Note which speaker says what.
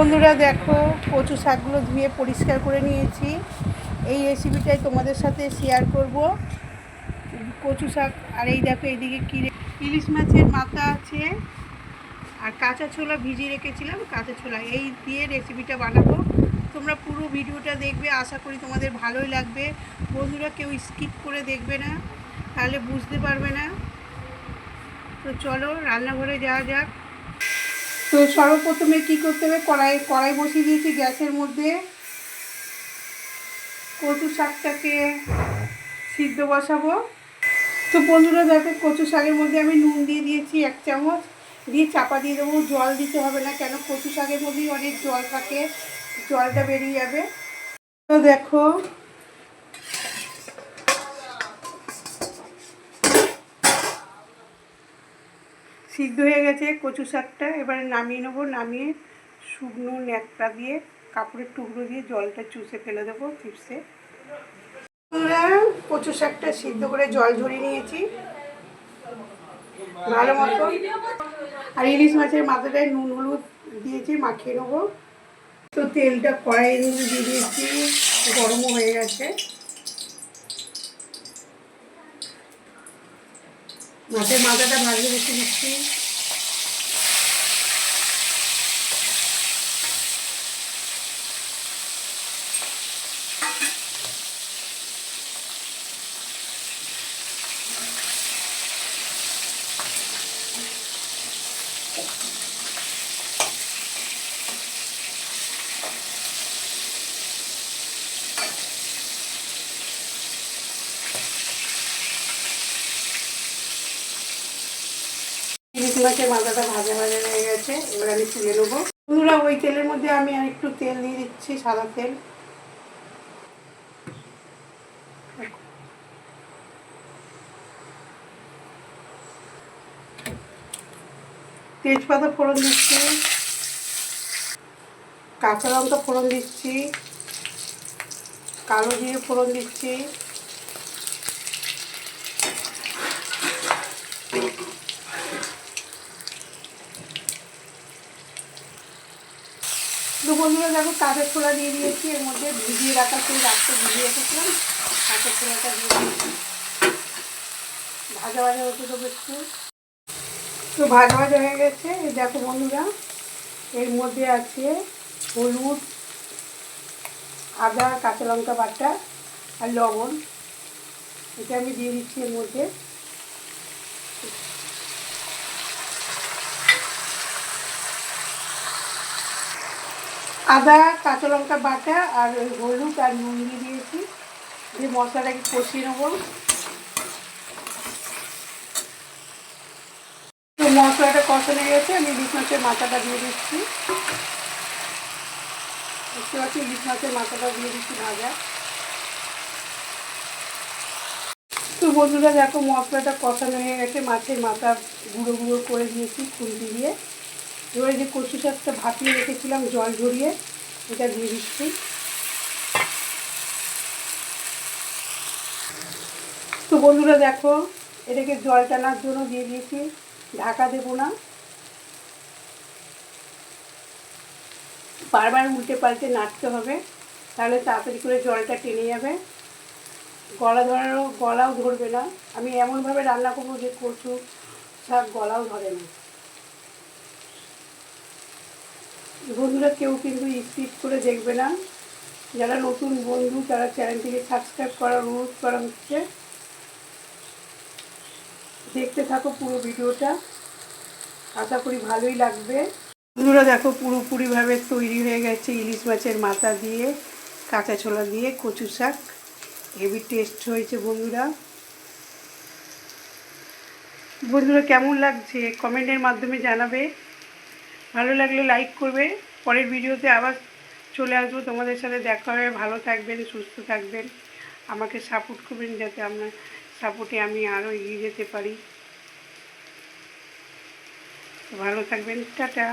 Speaker 1: বন্ধুরা দেখো, কচু শাকগুলো ধুয়ে পরিষ্কার করে নিয়েছি। এই রেসিপিটাই তোমাদের সাথে শেয়ার করব। কচু শাক, আর এই দেখো এইদিকে কি ইলিশ মাছের মাথা আছে, আর কাঁচা ছোলা ভিজিয়ে রেখেছিলাম, কাঁচা ছোলা এই দিয়ে রেসিপিটা বানাবো। তোমরা পুরো ভিডিওটা দেখবে, আশা করি তোমাদের ভালোই লাগবে। বন্ধুরা কেউ স্কিপ করে দেখবে না, তাহলে বুঝতে পারবে না। তো চলো রান্নাঘরে যাওয়া যাক। তো সর্বপ্রথমে কী করতে হবে, কড়াই বসিয়ে দিয়েছি গ্যাসের মধ্যে। কচু শাকটাকে সিদ্ধ বসাবো। তো বন্ধুরা দেখো, কচু শাকের মধ্যে আমি নুন দিয়ে দিয়েছি 1 চামচ, দিয়ে চাপা দিয়ে দেবো। জল দিতে হবে না, কেন কচু শাকের মধ্যেই অনেক জল থাকে, জলটা বেরিয়ে যাবে। তো দেখো সিদ্ধ হয়ে গেছে কচু শাকটা। এবারে নামিয়ে নেবো। নামিয়ে শুকনো ন্যাকড়া দিয়ে, কাপড়ের টুকরো দিয়ে জলটা চুষে ফেলে দেবো চিপসে। কচু শাকটা সিদ্ধ করে জল ঝরিয়ে নিয়েছি ভালো মতো। আর ইলিশ মাছের মাথাটায় নুন হলুদ দিয়েছি, মাখিয়ে নেবো। তো তেলটা কড়াইয়ে দিয়ে দিয়েছি, গরমও হয়ে গেছে। মাছের মাথাটা ভাজে রেখে দিচ্ছি। ইলিশ মাছের মাথাটা ভাজা ভাজা হয়ে গেছে, এবার আমি তুলে নেবো। বন্ধুরা ওই তেলের মধ্যে আমি আর একটু তেল দিয়ে দিচ্ছি, সাদা তেল। তেজপাতা ফোড়ন দিচ্ছি, কাঁচা লঙ্কা ফোড়ন দিচ্ছি, কালো জিরে ফোড়ন দিচ্ছি, তো বন্ধুরা দেখো কাঁচা ছোলা দিয়ে দিয়েছি। এর মধ্যে ভিজিয়ে রাখা, সেই রাখতে ভিজিয়ে রেখেছিলাম, কাঁচা ছোলাটা দিয়ে দিয়েছি। ভাজা ভাজা হতে দেবো একটু। তো ভাজা ভাজা হয়ে গেছে। এই দেখো বন্ধুরা, এর মধ্যে আছে হলুদ, আদা, কাঁচা লঙ্কা বাটা আর লবণ। এটা আমি দিয়ে দিচ্ছি এর মধ্যে। আদা, কাঁচা লঙ্কা বাটা আর হলুদ আর নুন দিয়ে দিয়েছি, দিয়ে মশলাটাকে কষিয়ে নেবো। তো মশলাটা কষানো গেছে, আমি ইলিশ মাছের মাথাটা দিয়ে দিচ্ছি। বুঝতে পারছি, ইলিশ মাছের মাথাটা দিয়ে দিচ্ছি ভাজা। তো বন্ধুরা দেখো মশলাটা কষানো হয়ে গেছে, মাছের মাথা গুঁড়ো গুঁড়ো করে দিয়েছি খুন্তি দিয়ে। এবারে যে কচু শাকটা ভাপিয়ে রেখেছিলাম জল ঝরিয়ে, এটা দিয়ে দিচ্ছি। তো বন্ধুরা দেখো, এটাকে জল টানার জন্য দিয়ে দিয়েছি, ঢাকা দেবো না। বারবার উল্টে পাল্টে নাড়তে হবে, তাহলে তাড়াতাড়ি করে জলটা টেনে যাবে, গলাও ধরবে না। আমি এমনভাবে রান্না করবো যে কচু শাক গলাও ধরে না। বন্ধুরা কেউ কিন্তু স্কিপ করে দেখবে না। যারা নতুন বন্ধু তারা চ্যানেলটিকে সাবস্ক্রাইব করার অনুরোধ করা হচ্ছে। দেখতে থাকো পুরো ভিডিওটা, আশা করি ভালোই লাগবে। বন্ধুরা দেখো পুরোপুরিভাবে তৈরি হয়ে গেছে ইলিশ মাছের মাথা দিয়ে, কাঁচা ছোলা দিয়ে কচু শাক। হেভি টেস্ট হয়েছে বন্ধুরা। বন্ধুরা কেমন লাগছে কমেন্টের মাধ্যমে জানাবে। ভালো লাগলে লাইক করবে। পরের ভিডিওতে আবার চলে আসবো, তোমাদের সাথে দেখা হবে। ভালো থাকবেন, সুস্থ থাকবেন, আমাকে সাপোর্ট করবেন, যাতে আপনার সাপোর্টে আমি আরও এগিয়ে যেতে পারি। ভালো থাকবেন, টাটা।